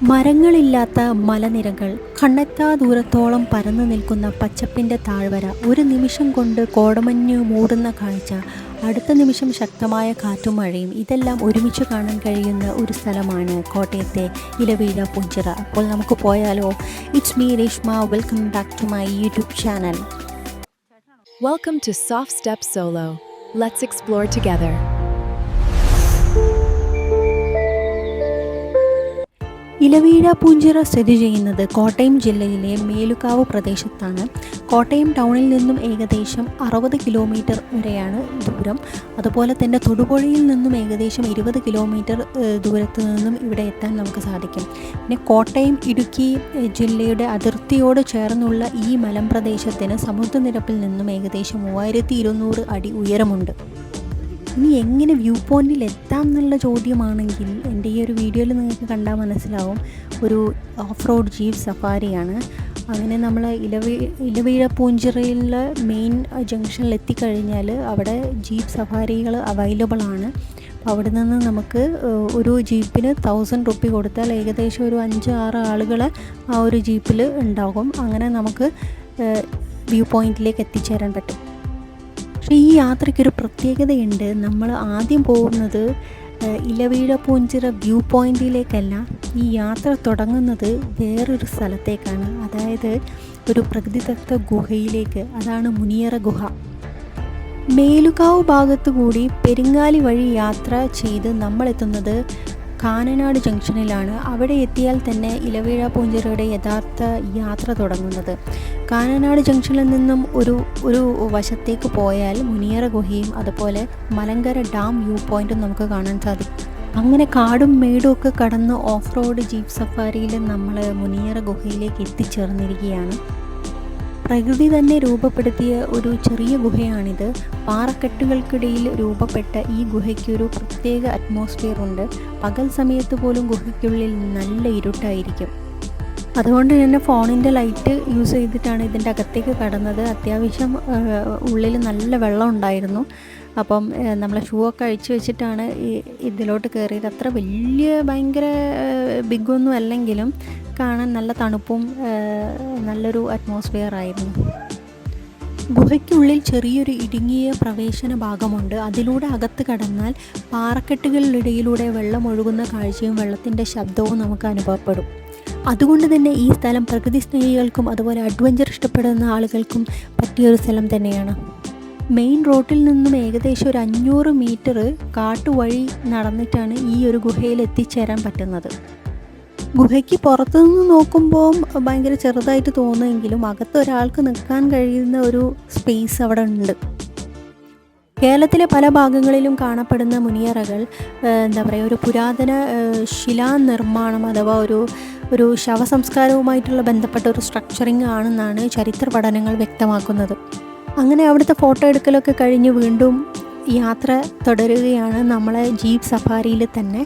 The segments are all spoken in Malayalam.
മരങ്ങളില്ലാത്ത മലനിരകൾ, കണ്ണെത്താ ദൂരത്തോളം പരന്നു നിൽക്കുന്ന പച്ചപ്പിൻ്റെ താഴ്വര, ഒരു നിമിഷം കൊണ്ട് കോടമഞ്ഞ് മൂടുന്ന കാഴ്ച, അടുത്ത നിമിഷം ശക്തമായ കാറ്റും മഴയും, ഇതെല്ലാം ഒരുമിച്ച് കാണാൻ കഴിയുന്ന ഒരു സ്ഥലമാണ് കോട്ടയത്തെ ഇലവീഴ പൂഞ്ചിറ. അപ്പോൾ നമുക്ക് പോയാലോ? It's me Reshma. Welcome back to my YouTube channel. Welcome to Soft Step Solo. Let's explore together. Ilaveezha Poonchira സ്ഥിതി ചെയ്യുന്നത് കോട്ടയം ജില്ലയിലെ മേലുകാവ് പ്രദേശത്താണ്. കോട്ടയം ടൗണിൽ നിന്നും ഏകദേശം 60 കിലോമീറ്റർ വരെയാണ് ദൂരം. അതുപോലെ തന്നെ തൊടുപുഴയിൽ നിന്നും ഏകദേശം 20 കിലോമീറ്റർ ദൂരത്ത് നിന്നും ഇവിടെ എത്താൻ നമുക്ക് സാധിക്കും. പിന്നെ കോട്ടയം ഇടുക്കി ജില്ലയുടെ അതിർത്തിയോട് ചേർന്നുള്ള ഈ മലമ്പ്രദേശത്തിന് സമുദ്രനിരപ്പിൽ നിന്നും ഏകദേശം 3200 അടി ഉയരമുണ്ട്. ഇനി എങ്ങനെ വ്യൂ പോയിൻറ്റിൽ എത്താം എന്നുള്ള ചോദ്യമാണെങ്കിൽ എൻ്റെ ഈ ഒരു വീഡിയോയിൽ നിങ്ങൾക്ക് കണ്ടാൽ മനസ്സിലാവും. ഒരു ഓഫ് റോഡ് ജീപ്പ് സഫാരിയാണ്. അങ്ങനെ നമ്മൾ ഇലവീഴ പൂഞ്ചിറയിലെ മെയിൻ ജംഗ്ഷനിൽ എത്തിക്കഴിഞ്ഞാൽ അവിടെ ജീപ്പ് സഫാരികൾ അവൈലബിൾ ആണ്. അപ്പോൾ അവിടെ നിന്ന് നമുക്ക് ഒരു ജീപ്പിന് 1000 റുപ്പി കൊടുത്താൽ ഏകദേശം ഒരു 5-6 ആളുകൾ ആ ഒരു ജീപ്പിൽ ഉണ്ടാകും. അങ്ങനെ നമുക്ക് വ്യൂ പോയിൻറ്റിലേക്ക് എത്തിച്ചേരാൻ പറ്റും. പക്ഷേ ഈ യാത്രയ്ക്കൊരു പ്രത്യേകതയുണ്ട്. നമ്മൾ ആദ്യം പോകുന്നത് ഇലവീഴ പൂഞ്ചിറ വ്യൂ പോയിൻറ്റിലേക്കല്ല. ഈ യാത്ര തുടങ്ങുന്നത് വേറൊരു സ്ഥലത്തേക്കാണ്. അതായത് ഒരു പ്രകൃതിദത്ത ഗുഹയിലേക്ക്. അതാണ് മുനിയറ ഗുഹ. മേലുകാവ് ഭാഗത്തു കൂടി പെരിങ്ങാലി വഴി യാത്ര ചെയ്ത് നമ്മളെത്തുന്നത് കാനനാട് ജംഗ്ഷനിലാണ്. അവിടെ എത്തിയാൽ തന്നെ ഇലവീഴ പൂഞ്ചിറയുടെ യഥാർത്ഥ യാത്ര തുടങ്ങുന്നത്. കാനനാട് ജംഗ്ഷനിൽ നിന്നും ഒരു വശത്തേക്ക് പോയാൽ മുനിയറ ഗുഹയും അതുപോലെ മലങ്കര ഡാം വ്യൂ പോയിൻറ്റും നമുക്ക് കാണാൻ സാധിക്കും. അങ്ങനെ കാടും മേടും ഒക്കെ കടന്ന് ഓഫ് റോഡ് ജീപ്പ് സഫാരിയിൽ നമ്മൾ മുനിയറ ഗുഹയിലേക്ക് എത്തിച്ചേർന്നിരിക്കുകയാണ്. പ്രകൃതി തന്നെ രൂപപ്പെടുത്തിയ ഒരു ചെറിയ ഗുഹയാണിത്. പാറക്കെട്ടുകൾക്കിടയിൽ രൂപപ്പെട്ട ഈ ഗുഹയ്ക്കൊരു പ്രത്യേക അറ്റ്മോസ്ഫിയർ ഉണ്ട്. പകൽ സമയത്ത് പോലും ഗുഹയ്ക്കുള്ളിൽ നല്ല ഇരുട്ടായിരിക്കും. അതുകൊണ്ട് തന്നെ ഫോണിൻ്റെ ലൈറ്റ് യൂസ് ചെയ്തിട്ടാണ് ഇതിൻ്റെ അകത്തേക്ക് കടന്നത്. അത്യാവശ്യം ഉള്ളിൽ നല്ല വെള്ളം ഉണ്ടായിരുന്നു. അപ്പം നമ്മൾ ഷൂ ഒക്കെ അഴിച്ചു വെച്ചിട്ടാണ് ഇതിലോട്ട് കയറിയത്. അത്ര ഭയങ്കര ബിഗൊന്നും അല്ലെങ്കിലും കാണാൻ നല്ല തണുപ്പും നല്ലൊരു അറ്റ്മോസ്ഫിയർ ആയിരുന്നു. ഗുഹയ്ക്കുള്ളിൽ ചെറിയൊരു ഇടുങ്ങിയ പ്രവേശന ഭാഗമുണ്ട്. അതിലൂടെ അകത്ത് കടന്നാൽ പാറക്കെട്ടുകളിലിടയിലൂടെ വെള്ളം ഒഴുകുന്ന കാഴ്ചയും വെള്ളത്തിൻ്റെ ശബ്ദവും നമുക്ക് അനുഭവപ്പെടും. അതുകൊണ്ട് തന്നെ ഈ സ്ഥലം പ്രകൃതി സ്നേഹികൾക്കും അതുപോലെ അഡ്വഞ്ചർ ഇഷ്ടപ്പെടുന്ന ആളുകൾക്കും പറ്റിയൊരു സ്ഥലം തന്നെയാണ്. മെയിൻ റോഡിൽ നിന്നും ഏകദേശം ഒരു 500 മീറ്റർ കാട്ടുവഴി നടന്നിട്ടാണ് ഈ ഒരു ഗുഹയിൽ എത്തിച്ചേരാൻ പറ്റുന്നത്. ഗുഹയ്ക്ക് പുറത്തുനിന്ന് നോക്കുമ്പോൾ ഭയങ്കര ചെറുതായിട്ട് തോന്നുമെങ്കിലും അകത്ത് ഒരാൾക്ക് നിൽക്കാൻ കഴിയുന്ന ഒരു സ്പേസ് അവിടെ ഉണ്ട്. കേരളത്തിലെ പല ഭാഗങ്ങളിലും കാണപ്പെടുന്ന മുനിയറകൾ ഒരു പുരാതന ശിലാനിർമ്മാണം അഥവാ ഒരു ശവസംസ്കാരവുമായിട്ടുള്ള ബന്ധപ്പെട്ട ഒരു സ്ട്രക്ചറിങ് ആണെന്നാണ് ചരിത്ര പഠനങ്ങൾ വ്യക്തമാക്കുന്നത്. അങ്ങനെ അവിടുത്തെ ഫോട്ടോ എടുക്കലൊക്കെ കഴിഞ്ഞ് വീണ്ടും യാത്ര തുടരുകയാണ്. നമ്മളെ ജീപ്പ് സഫാരിയിൽ തന്നെ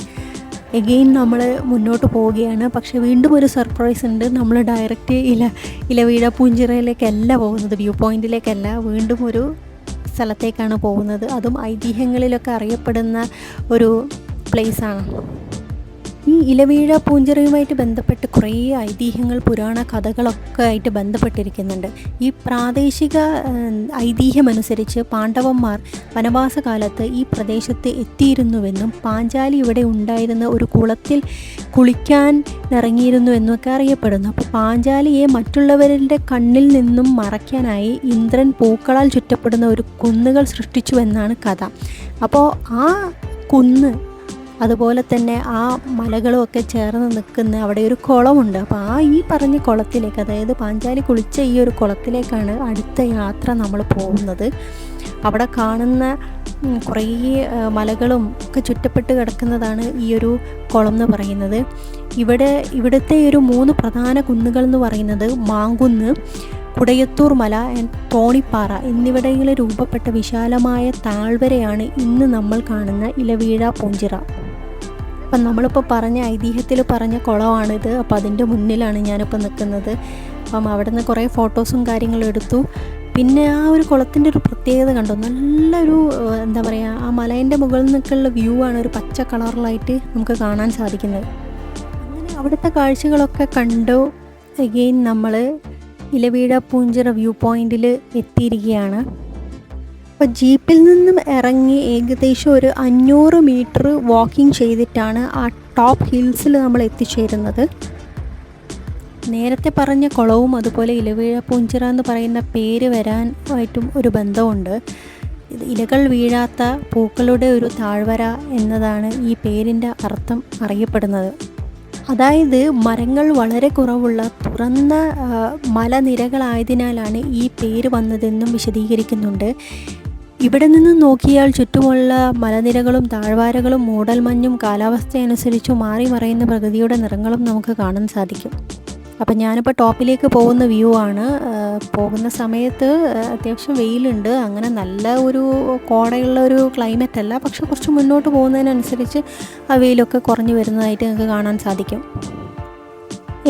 എഗെയിൻ നമ്മൾ മുന്നോട്ട് പോവുകയാണ്. പക്ഷേ വീണ്ടും ഒരു സർപ്രൈസ് ഉണ്ട്. നമ്മൾ ഡയറക്റ്റ് ഇലവീഴ പൂഞ്ചിറയിലേക്കല്ല പോകുന്നത്, വ്യൂ പോയിൻറ്റിലേക്കല്ല, വീണ്ടും ഒരു സ്ഥലത്തേക്കാണ് പോകുന്നത്. അതും ഐതിഹ്യങ്ങളിലൊക്കെ അറിയപ്പെടുന്ന ഒരു പ്ലേസാണ്. ഈ ഇലവീഴ പൂഞ്ചിറയുമായിട്ട് ബന്ധപ്പെട്ട് കുറേ ഐതിഹ്യങ്ങൾ, പുരാണ കഥകളൊക്കെ ആയിട്ട് ബന്ധപ്പെട്ടിരിക്കുന്നുണ്ട്. ഈ പ്രാദേശിക ഐതിഹ്യമനുസരിച്ച് പാണ്ഡവന്മാർ വനവാസകാലത്ത് ഈ പ്രദേശത്ത് എത്തിയിരുന്നുവെന്നും പാഞ്ചാലി ഇവിടെ ഉണ്ടായിരുന്ന ഒരു കുളത്തിൽ കുളിക്കാൻ ഇറങ്ങിയിരുന്നുവെന്നൊക്കെ അറിയപ്പെടുന്നു. അപ്പോൾ പാഞ്ചാലിയെ മറ്റുള്ളവരുടെ കണ്ണിൽ നിന്നും മറയ്ക്കാനായി ഇന്ദ്രൻ പൂക്കളാൽ ചുറ്റപ്പെടുന്ന ഒരു കുന്നുകൾ സൃഷ്ടിച്ചുവെന്നാണ് കഥ. അപ്പോൾ ആ കുന്ന് അതുപോലെ തന്നെ ആ മലകളും ഒക്കെ ചേർന്ന് നിൽക്കുന്ന അവിടെ ഒരു കുളമുണ്ട്. അപ്പോൾ ഈ പറഞ്ഞ കുളത്തിലേക്ക്, അതായത് പാഞ്ചാലി കുളിച്ച ഈ ഒരു കുളത്തിലേക്കാണ് അടുത്ത യാത്ര നമ്മൾ പോകുന്നത്. അവിടെ കാണുന്ന കുറേ മലകളും ഒക്കെ ചുറ്റപ്പെട്ട് കിടക്കുന്നതാണ് ഈ ഒരു കുളം എന്ന് പറയുന്നത്. ഇവിടുത്തെ ഒരു 3 പ്രധാന കുന്നുകൾ എന്ന് പറയുന്നത് മാങ്കുന്ന്, കുടയത്തൂർ മല, തോണിപ്പാറ എന്നിവിടങ്ങളിൽ രൂപപ്പെട്ട വിശാലമായ താഴ്വരയാണ് ഇന്ന് നമ്മൾ കാണുന്ന ഇലവീഴ പൂഞ്ചിറ. അപ്പം നമ്മളിപ്പോൾ ഐതിഹ്യത്തിൽ പറഞ്ഞ കുളമാണിത്. അപ്പോൾ അതിൻ്റെ മുന്നിലാണ് ഞാനിപ്പോൾ നിൽക്കുന്നത്. അപ്പം അവിടെ നിന്ന് കുറേ ഫോട്ടോസും കാര്യങ്ങളും എടുത്തു. പിന്നെ ആ ഒരു കുളത്തിൻ്റെ ഒരു പ്രത്യേകത കണ്ടോ, നല്ലൊരു ആ മലേൻ്റെ മുകളിൽ നിന്നൊക്കെയുള്ള വ്യൂ ആണ് ഒരു പച്ച കളറിലായിട്ട് നമുക്ക് കാണാൻ സാധിക്കുന്നത്. അങ്ങനെ അവിടുത്തെ കാഴ്ചകളൊക്കെ കണ്ടു അഗെയിൻ നമ്മൾ ഇലവീഴ പൂഞ്ചിറ വ്യൂ പോയിന്റിൽ എത്തിയിരിക്കുകയാണ്. അപ്പോൾ ജീപ്പിൽ നിന്നും ഇറങ്ങി ഏകദേശം ഒരു 500 മീറ്റർ വാക്കിംഗ് ചെയ്തിട്ടാണ് ആ ടോപ്പ് ഹിൽസിൽ നമ്മൾ എത്തിച്ചേരുന്നത്. നേരത്തെ പറഞ്ഞ കുളവും അതുപോലെ ഇലവീഴ പൂഞ്ചിറ എന്ന് പറയുന്ന പേര് വരാനായിട്ടും ഒരു ബന്ധമുണ്ട്. ഇലകൾ വീഴാത്ത പൂക്കളുടെ ഒരു താഴ്വര എന്നതാണ് ഈ പേരിൻ്റെ അർത്ഥം അറിയപ്പെടുന്നത്. അതായത് മരങ്ങൾ വളരെ കുറവുള്ള തുറന്ന മലനിരകളായതിനാലാണ് ഈ പേര് വന്നതെന്നും വിശദീകരിക്കുന്നുണ്ട്. ഇവിടെ നിന്ന് നോക്കിയാൽ ചുറ്റുമുള്ള മലനിരകളും താഴ്വാരകളും മൂടൽമഞ്ഞും കാലാവസ്ഥയനുസരിച്ച് മാറി മറയുന്ന പ്രകൃതിയുടെ നിറങ്ങളും നമുക്ക് കാണാൻ സാധിക്കും. അപ്പം ഞാനിപ്പോൾ ടോപ്പിലേക്ക് പോകുന്ന വ്യൂ ആണ്. പോകുന്ന സമയത്ത് അത്യാവശ്യം വെയിലുണ്ട്, അങ്ങനെ നല്ല ഒരു കോടയുള്ള ഒരു ക്ലൈമറ്റ് അല്ല, പക്ഷെ കുറച്ച് മുന്നോട്ട് പോകുന്നതിനനുസരിച്ച് ആ വെയിലൊക്കെ കുറഞ്ഞു വരുന്നതായിട്ട് നിങ്ങൾക്ക് കാണാൻ സാധിക്കും.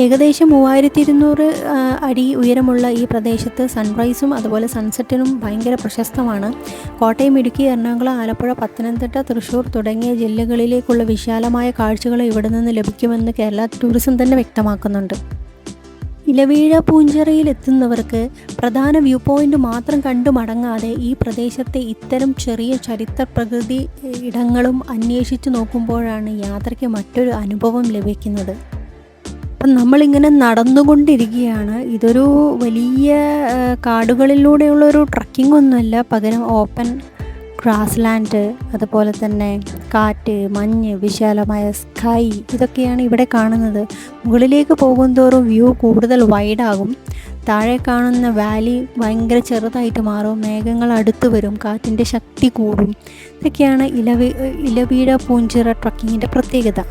ഏകദേശം 3200 അടി ഉയരമുള്ള ഈ പ്രദേശത്ത് സൺറൈസും അതുപോലെ സൺസെറ്റിനും ഭയങ്കര പ്രശസ്തമാണ്. കോട്ടയം, ഇടുക്കി, എറണാകുളം, ആലപ്പുഴ, പത്തനംതിട്ട, തൃശ്ശൂർ തുടങ്ങിയ ജില്ലകളിലേക്കുള്ള വിശാലമായ കാഴ്ചകൾ ഇവിടെ നിന്ന് ലഭിക്കുമെന്ന് കേരള ടൂറിസം തന്നെ വ്യക്തമാക്കുന്നുണ്ട്. ഇലവീഴ പൂഞ്ചിറയിൽ എത്തുന്നവർക്ക് പ്രധാന വ്യൂ പോയിൻ്റ് മാത്രം കണ്ടു മടങ്ങാതെ ഈ പ്രദേശത്തെ ഇത്തരം ചെറിയ ചരിത്ര പ്രകൃതി ഇടങ്ങളും അന്വേഷിച്ച് നോക്കുമ്പോഴാണ് യാത്രയ്ക്ക് മറ്റൊരു അനുഭവം ലഭിക്കുന്നത്. അപ്പം നമ്മളിങ്ങനെ നടന്നുകൊണ്ടിരിക്കുകയാണ്. ഇതൊരു വലിയ കാടുകളിലൂടെയുള്ളൊരു ട്രക്കിംഗ് ഒന്നുമല്ല, പകരം ഓപ്പൺ ഗ്രാസ് ലാൻഡ്, അതുപോലെ തന്നെ കാറ്റ്, മഞ്ഞ്, വിശാലമായ സ്കൈ, ഇതൊക്കെയാണ് ഇവിടെ കാണുന്നത്. മുകളിലേക്ക് പോകുന്തോറും വ്യൂ കൂടുതൽ വൈഡാകും. താഴെ കാണുന്ന വാലി ഭയങ്കര ചെറുതായിട്ട് മാറും, മേഘങ്ങൾ അടുത്ത് വരും, കാറ്റിൻ്റെ ശക്തി കൂടും. ഇതൊക്കെയാണ് ഇലവീഴ പൂഞ്ചിറ ട്രക്കിങ്ങിൻ്റെ പ്രത്യേകത.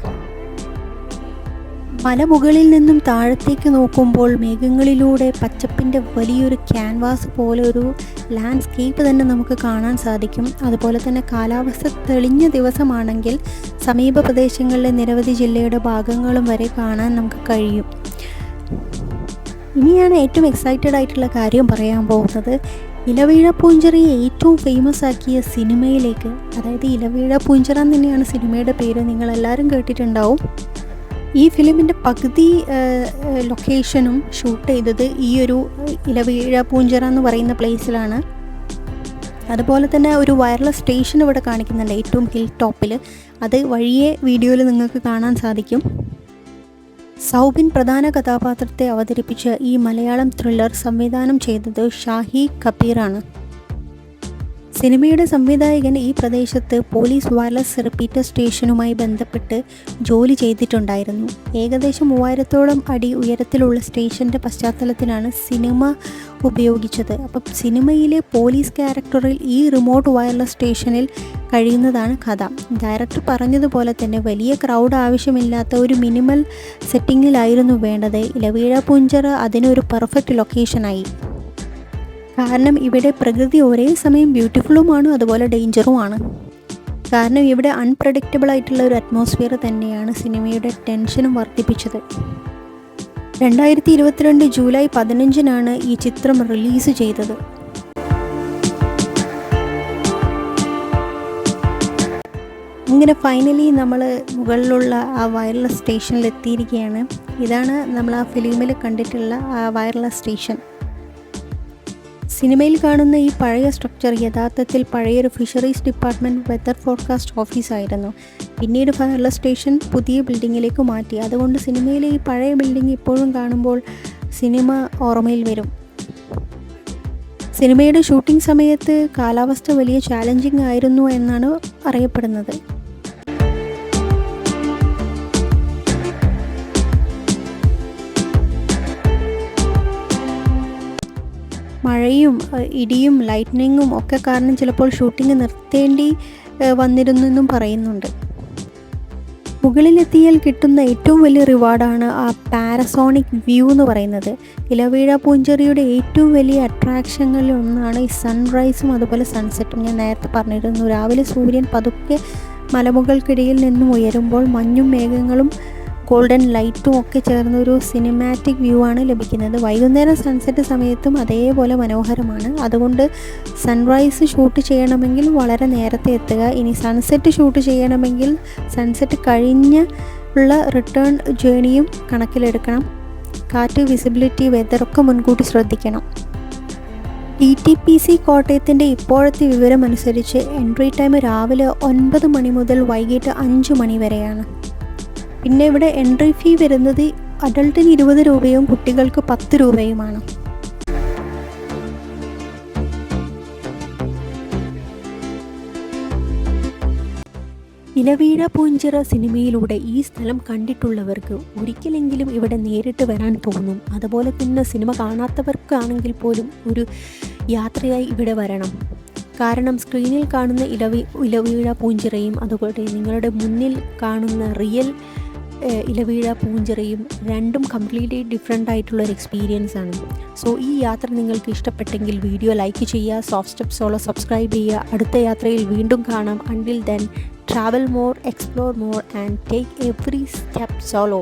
മലമുകളിൽ നിന്നും താഴത്തേക്ക് നോക്കുമ്പോൾ മേഘങ്ങളിലൂടെ പച്ചപ്പിൻ്റെ വലിയൊരു ക്യാൻവാസ് പോലെ ഒരു ലാൻഡ്സ്കേപ്പ് തന്നെ നമുക്ക് കാണാൻ സാധിക്കും. അതുപോലെ തന്നെ കാലാവസ്ഥ തെളിഞ്ഞ ദിവസമാണെങ്കിൽ സമീപ പ്രദേശങ്ങളിലെ നിരവധി ജില്ലയുടെ ഭാഗങ്ങളും വരെ കാണാൻ നമുക്ക് കഴിയും. ഇനിയാണ് ഏറ്റവും എക്സൈറ്റഡ് ആയിട്ടുള്ള കാര്യം പറയാൻ പോകുന്നത്. ഇലവീഴ പൂഞ്ചിറയെ ഏറ്റവും ഫേമസ് ആക്കിയ സിനിമയിലേക്ക്, അതായത് ഇലവീഴ പൂഞ്ചിറ തന്നെയാണ് സിനിമയുടെ പേര്, നിങ്ങളെല്ലാവരും കേട്ടിട്ടുണ്ടാവും. ഈ ഫിലിമിൻ്റെ പകുതി ലൊക്കേഷനും ഷൂട്ട് ചെയ്തത് ഈ ഒരു ഇലവീഴ പൂഞ്ചിറ എന്ന് പറയുന്ന പ്ലേസിലാണ്. അതുപോലെ തന്നെ ഒരു വയർലെസ് സ്റ്റേഷൻ ഇവിടെ കാണിക്കുന്നുണ്ട് ഏറ്റവും ഹിൽ ടോപ്പിൽ. അത് വഴിയെ വീഡിയോയിൽ നിങ്ങൾക്ക് കാണാൻ സാധിക്കും. സൗബിൻ പ്രധാന കഥാപാത്രത്തെ അവതരിപ്പിച്ച ഈ മലയാളം ത്രില്ലർ സംവിധാനം ചെയ്തത് ഷാഹി കബീറാണ്. സിനിമയുടെ സംവിധായകൻ ഈ പ്രദേശത്ത് പോലീസ് വയർലെസ് റിപ്പീറ്റർ സ്റ്റേഷനുമായി ബന്ധപ്പെട്ട് ജോലി ചെയ്തിട്ടുണ്ടായിരുന്നു. ഏകദേശം 3000-ഓളം അടി ഉയരത്തിലുള്ള സ്റ്റേഷൻ്റെ പശ്ചാത്തലത്തിലാണ് സിനിമ ഉപയോഗിച്ചത്. അപ്പം സിനിമയിലെ പോലീസ് ക്യാരക്ടറിൽ ഈ റിമോട്ട് വയർലെസ് സ്റ്റേഷനിൽ കഴിയുന്നതാണ് കഥ. ഡയറക്ടർ പറഞ്ഞതുപോലെ തന്നെ വലിയ ക്രൗഡ് ആവശ്യമില്ലാത്ത ഒരു മിനിമൽ സെറ്റിങ്ങിലായിരുന്നു വേണ്ടത്. ഇലവീഴ പൂഞ്ചിറ അതിനൊരു പെർഫെക്റ്റ് ലൊക്കേഷനായി. കാരണം ഇവിടെ പ്രകൃതി ഒരേ സമയം ബ്യൂട്ടിഫുള്ളുമാണ് അതുപോലെ ഡേഞ്ചറുമാണ്. കാരണം ഇവിടെ അൺപ്രഡിക്റ്റബിൾ ആയിട്ടുള്ള ഒരു അറ്റ്മോസ്ഫിയർ തന്നെയാണ് സിനിമയുടെ ടെൻഷനും വർദ്ധിപ്പിച്ചത്. 2022 ജൂലൈ 15-നാണ് ഈ ചിത്രം റിലീസ് ചെയ്തത്. ഇങ്ങനെ ഫൈനലി നമ്മൾ മുകളിലുള്ള ആ വയർലെസ് സ്റ്റേഷനിൽ എത്തിയിരിക്കുകയാണ്. ഇതാണ് നമ്മൾ ആ ഫിലിമിൽ കണ്ടിട്ടുള്ള ആ വയർലെസ് സ്റ്റേഷൻ. സിനിമയിൽ കാണുന്ന ഈ പഴയ സ്ട്രക്ചർ യഥാർത്ഥത്തിൽ പഴയൊരു ഫിഷറീസ് ഡിപ്പാർട്ട്മെൻറ്റ് വെതർ ഫോർകാസ്റ്റ് ഓഫീസായിരുന്നു. പിന്നീട് വയർലെസ് സ്റ്റേഷൻ പുതിയ ബിൽഡിങ്ങിലേക്ക് മാറ്റി. അതുകൊണ്ട് സിനിമയിലെ ഈ പഴയ ബിൽഡിംഗ് ഇപ്പോഴും കാണുമ്പോൾ സിനിമ ഓർമ്മയിൽ വരും. സിനിമയുടെ ഷൂട്ടിംഗ് സമയത്ത് കാലാവസ്ഥ വലിയ ചാലഞ്ചിങ് ആയിരുന്നു എന്നാണ് അറിയപ്പെടുന്നത്. മഴയും ഇടിയും ലൈറ്റ്നിങ്ങും ഒക്കെ കാരണം ചിലപ്പോൾ ഷൂട്ടിംഗ് നിർത്തേണ്ടി വന്നിരുന്നെന്നും പറയുന്നുണ്ട്. മുകളിലെത്തിയാൽ കിട്ടുന്ന ഏറ്റവും വലിയ റിവാർഡാണ് ആ പാരസോണിക് വ്യൂ എന്ന് പറയുന്നത്. ഇലവീഴ പൂഞ്ചിറയുടെ ഏറ്റവും വലിയ അട്രാക്ഷനുകളിൽ ഒന്നാണ് ഈ സൺറൈസും അതുപോലെ സൺസെറ്റും. ഞാൻ നേരത്തെ പറഞ്ഞിരുന്നു, രാവിലെ സൂര്യൻ പതുക്കെ മലമുകൾക്കിടയിൽ നിന്നും ഉയരുമ്പോൾ മഞ്ഞും മേഘങ്ങളും ഗോൾഡൻ ലൈറ്റും ഒക്കെ ചേർന്നൊരു സിനിമാറ്റിക് വ്യൂ ആണ് ലഭിക്കുന്നത്. വൈകുന്നേരം സൺസെറ്റ് സമയത്തും അതേപോലെ മനോഹരമാണ്. അതുകൊണ്ട് സൺറൈസ് ഷൂട്ട് ചെയ്യണമെങ്കിൽ വളരെ നേരത്തെ എത്തുക. ഇനി സൺസെറ്റ് ഷൂട്ട് ചെയ്യണമെങ്കിൽ സൺസെറ്റ് കഴിഞ്ഞ ഉള്ള റിട്ടേൺ ജേണിയും കണക്കിലെടുക്കണം. കാറ്റ്, വിസിബിലിറ്റി, വെതറൊക്കെ മുൻകൂട്ടി ശ്രദ്ധിക്കണം. DTPC കോട്ടയത്തിൻ്റെ ഇപ്പോഴത്തെ വിവരം അനുസരിച്ച് എൻട്രി ടൈം രാവിലെ 9 മണി മുതൽ വൈകിട്ട് 5 മണി വരെയാണ്. പിന്നെ ഇവിടെ എൻട്രി ഫീ വരുന്നത് അഡൾട്ടിന് 20 രൂപയും കുട്ടികൾക്ക് 10 രൂപയുമാണ്. ഇലവീഴ പൂഞ്ചിറ സിനിമയിലൂടെ ഈ സ്ഥലം കണ്ടിട്ടുള്ളവർക്ക് ഒരിക്കലെങ്കിലും ഇവിടെ നേരിട്ട് വരാൻ തോന്നും. അതുപോലെ തന്നെ സിനിമ കാണാത്തവർക്കാണെങ്കിൽ പോലും ഒരു യാത്രയായി ഇവിടെ വരണം. കാരണം സ്ക്രീനിൽ കാണുന്ന ഇലവീഴ പൂഞ്ചിറയും അതുപോലെ നിങ്ങളുടെ മുന്നിൽ കാണുന്ന റിയൽ ഇലവീഴ പൂഞ്ചിറയും രണ്ടും കംപ്ലീറ്റ്ലി ഡിഫറെൻ്റ് ആയിട്ടുള്ളൊരു എക്സ്പീരിയൻസ് ആണ്. സോ ഈ യാത്ര നിങ്ങൾക്ക് ഇഷ്ടപ്പെട്ടെങ്കിൽ വീഡിയോ ലൈക്ക് ചെയ്യുക, സോഫ്റ്റ് സ്റ്റെപ്പ് സോളോ സബ്സ്ക്രൈബ് ചെയ്യുക. അടുത്ത യാത്രയിൽ വീണ്ടും കാണാം. Until then, travel more, explore more and take every step solo.